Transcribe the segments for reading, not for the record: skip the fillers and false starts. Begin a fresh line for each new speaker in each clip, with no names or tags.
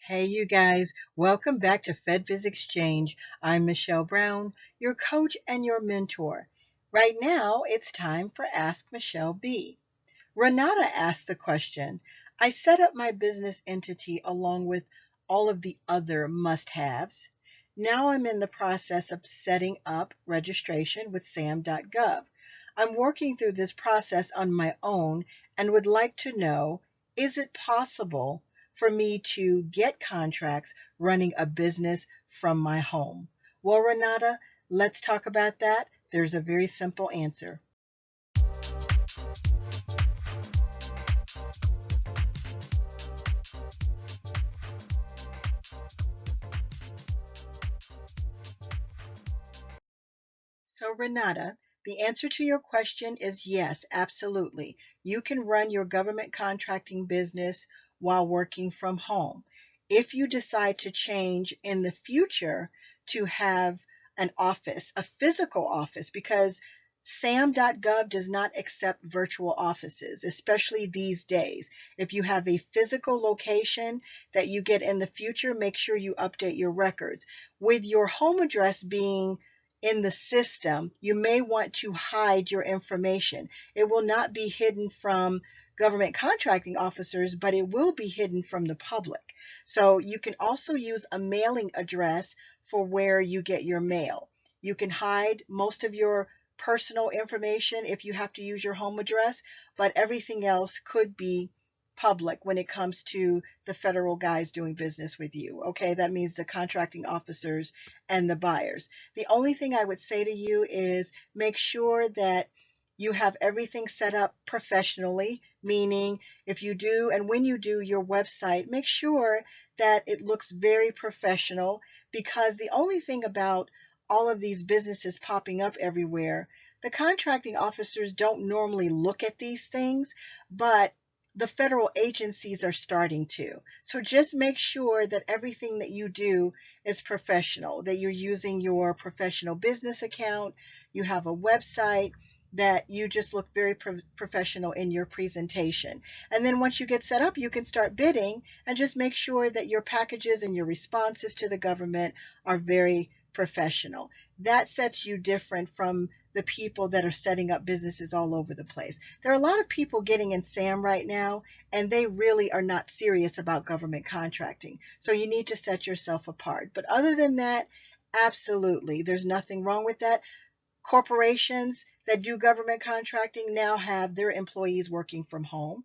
Hey, you guys, welcome back to FedBiz Exchange. I'm Michelle Brown, your coach and your mentor. Right now, it's time for Ask MichelleB. Renatta asked the question. I set up my business entity along with all of the other must haves. Now I'm in the process of setting up registration with Sam.gov. I'm working through this process on my own and would like to know, is it possible for me to get contracts running a business from my home? Well, Renatta, let's talk about that. There's a very simple answer. So, Renata, the answer to your question is yes, absolutely. You can run your government contracting business while working from home. If you decide to change in the future to have an office, a physical office, because Sam.gov does not accept virtual offices, especially these days. If you have a physical location that you get in the future, make sure you update your records. With your home address being in the system, you may want to hide your information. It will not be hidden from government contracting officers, but it will be hidden from the public. So you can also use a mailing address for where you get your mail. You can hide most of your personal information if you have to use your home address, but everything else could be public when it comes to the federal guys doing business with you. Okay, that means the contracting officers and the buyers. The only thing I would say to you is make sure that you have everything set up professionally, meaning if you do and when you do your website, make sure that it looks very professional, because the only thing about all of these businesses popping up everywhere, the contracting officers don't normally look at these things, but the federal agencies are starting to. So just make sure that everything that you do is professional, that you're using your professional business account, you have a website, that you just look very professional in your presentation. And then once you get set up, you can start bidding and just make sure that your packages and your responses to the government are very professional. That sets you different from the people that are setting up businesses all over the place. There are a lot of people getting in SAM right now, and they really are not serious about government contracting. So you need to set yourself apart. But other than that, absolutely, there's nothing wrong with that. Corporations that do government contracting now have their employees working from home.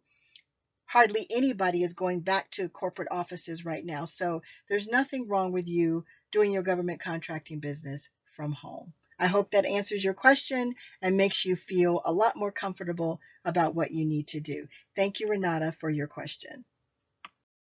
Hardly anybody is going back to corporate offices right now. So there's nothing wrong with you doing your government contracting business from home. I hope that answers your question and makes you feel a lot more comfortable about what you need to do. Thank you, Renata, for your question.